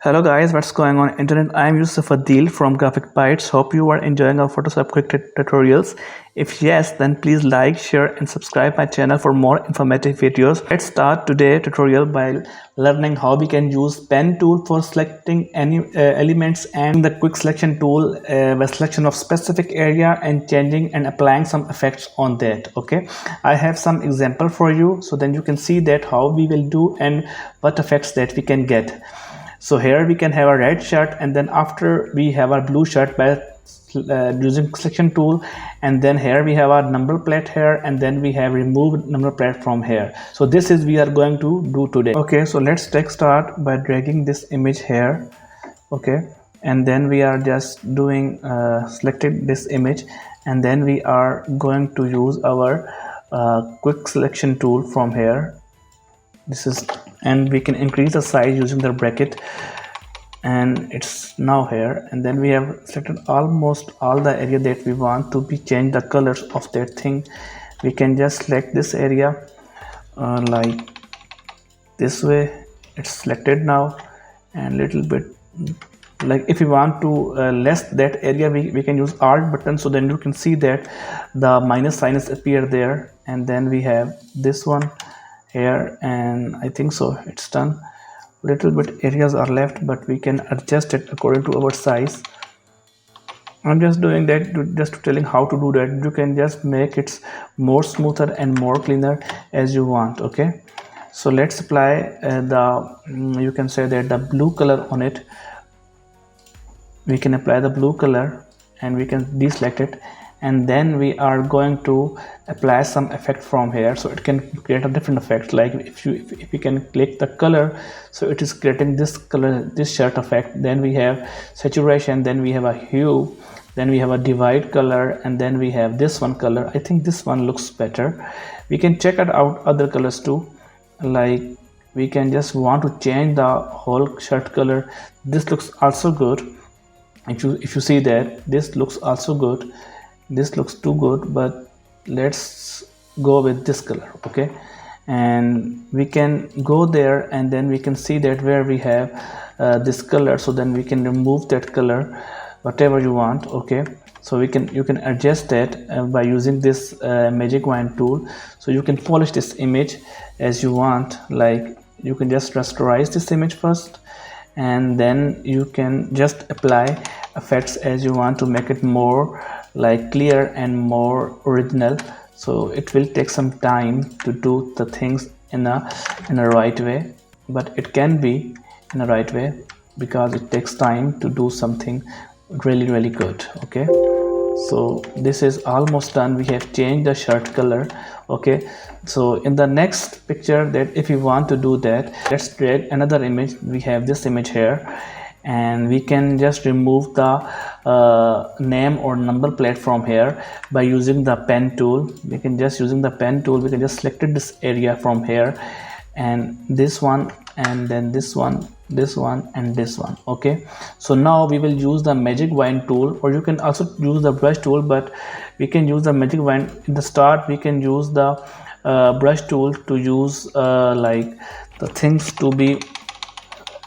Hello guys, what's going on internet? I am Yusuf Adil from Graphic Bytes. Hope you are enjoying our Photoshop quick tutorials. If yes, then please like, share and subscribe my channel for more informative videos. Let's start today's tutorial by learning how we can use pen tool for selecting any elements, and the quick selection tool by selection of specific area and changing and applying some effects on that. Okay, I have some example for you, so then you can see that how we will do and what effects that we can get. So here we can have a red shirt, and then after we have our blue shirt by using selection tool, and then here we have our number plate here, and then we have removed number plate from here. So this is we are going to do today. Okay, so let's take start by dragging this image here. Okay, and then we are just doing selected this image, and then we are going to use our quick selection tool from here. This is, and we can increase the size using the bracket, and it's now here. And then we have selected almost all the area that we want to be change the colors of that thing. We can just select this area like this way. It's selected now, and little bit like if we want to less that area, we can use alt button. So then you can see that the minus sign is appear there, and then we have this one here, and I think so it's done. Little bit areas are left, but we can adjust it according to our size. I'm just doing that just telling how to do that. You can just make it more smoother and more cleaner as you want. Okay, so let's apply you can say that the blue color on it. We can apply the blue color, and we can deselect it, and then we are going to apply some effect from here, so it can create a different effect. Like if you can click the color, so it is creating this color, this shirt effect. Then we have saturation, then we have a hue, then we have a divide color, and then we have this one color. I think this one looks better. We can check it out other colors too, like we can just want to change the whole shirt color. This looks also good. If you see that this looks also good, this looks too good, but let's go with this color. Okay, and we can go there, and then we can see that where we have this color, so then we can remove that color, whatever you want. Okay, so you can adjust that by using this magic wand tool. So you can polish this image as you want. Like you can just rasterize this image first, and then you can just apply effects as you want to make it more like clear and more original. So it will take some time to do the things in a right way, but it can be in a right way because it takes time to do something really good. Okay, so this is almost done. We have changed the shirt color. Okay, so in the next picture, that if you want to do that, let's create another image. We have this image here, and we can just remove the name or number plate from here by using the pen tool. We can just using the pen tool, we can just select this area from here, and this one, and then this one, this one, and this one. Okay, so now we will use the magic wand tool, or you can also use the brush tool, but we can use the magic wand. In the start, we can use the brush tool to use like the things to be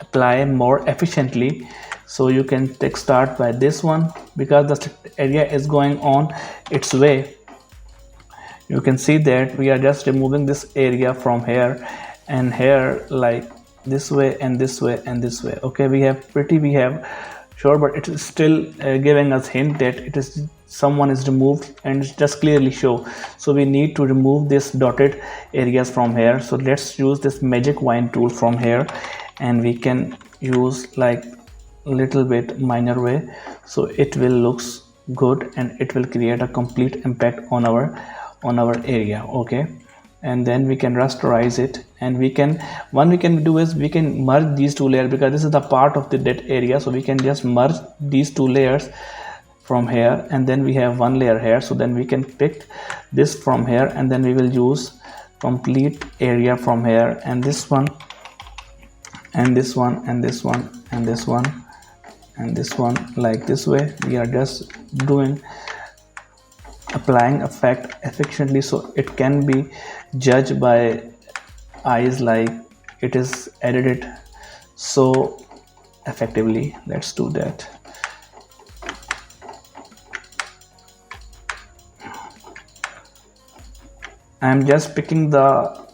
apply more efficiently. So you can take start by this one, because the area is going on its way. You can see that we are just removing this area from here and here, like this way and this way and this way. Okay, we have sure, but it is still giving us hint that it is someone is removed, and it's just clearly show. So we need to remove this dotted areas from here. So let's use this magic wand tool from here, and we can use like little bit minor way, so it will looks good, and it will create a complete impact on our area. Okay, and then we can rasterize it, and we can do is we can merge these two layers, because this is the part of that area. So we can just merge these two layers from here, and then we have one layer here. So then we can pick this from here, and then we will use complete area from here, and this one, and this one, and this one, and this one, and this one, like this way. We are just doing applying effect efficiently, so it can be judged by eyes like it is edited. So effectively. Let's do that. I'm just picking the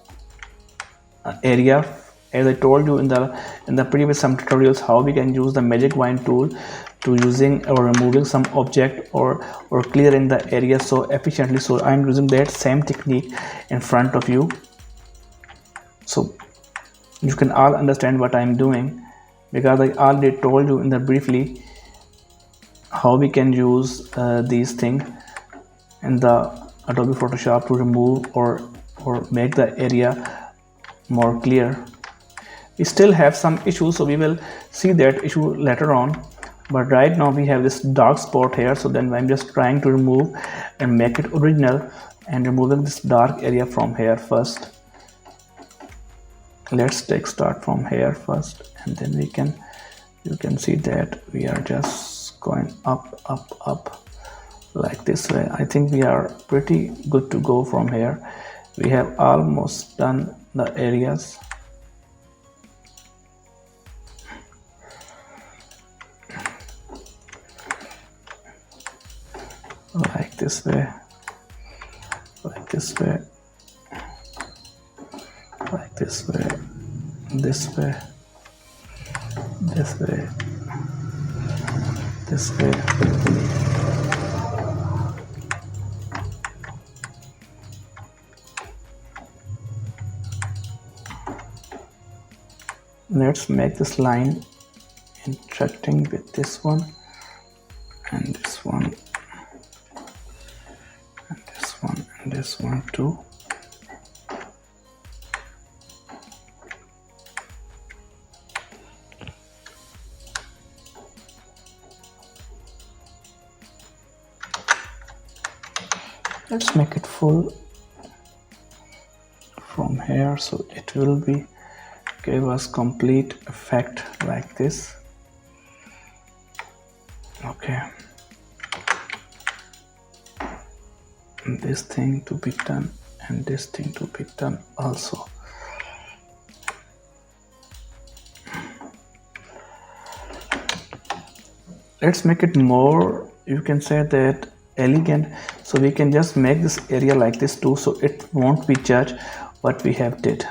area, as I told you in the previous some tutorials, how we can use the magic wand tool to using or removing some object or clearing the area so efficiently. So I'm using that same technique in front of you, so you can all understand what I'm doing, because I already told you in the briefly how we can use these things in the Adobe Photoshop to remove or make the area more clear. We still have some issues, so we will see that issue later on, but right now we have this dark spot here. So then I'm just trying to remove and make it original, and removing this dark area from here first. Let's take start from here first, and then you can see that we are just going up like this way. I think we are pretty good to go from here. We have almost done the areas. Like this way, like this way, like this way, this way, this way, this way. Let's make this line intersecting with this one and this one and this one and this one too. Let's make it full from here, so it will be give us complete effect like this. Okay, and this thing to be done, and this thing to be done also. Let's make it more, you can say that, elegant. So we can just make this area like this too, so it won't be judged what we have did.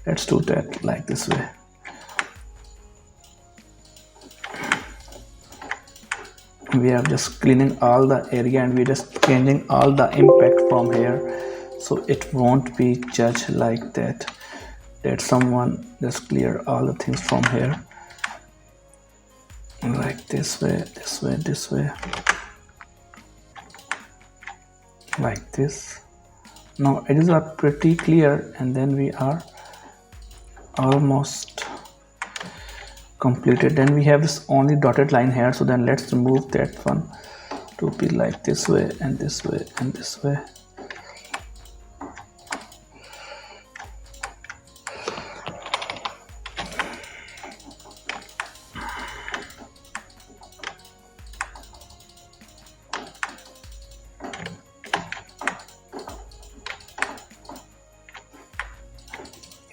Let's do that like this way. We are just cleaning all the area, and we're just changing all the impact from here, so it won't be judged like that someone just clear all the things from here, like this way, this way, this way, like this. Now edges are pretty clear, and then we are almost completed. Then we have this only dotted line here, so then let's remove that one to be like this way and this way and this way.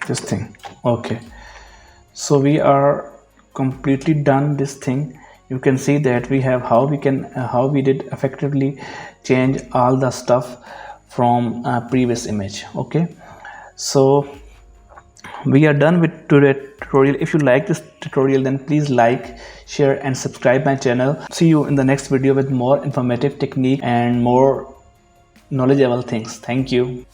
This thing. Okay, so we are completely done this thing. You can see that we have how we did effectively change all the stuff from previous image. Okay, so we are done with today's tutorial. If you like this tutorial, then please like, share and subscribe my channel. See you in the next video with more informative technique and more knowledgeable things. Thank you.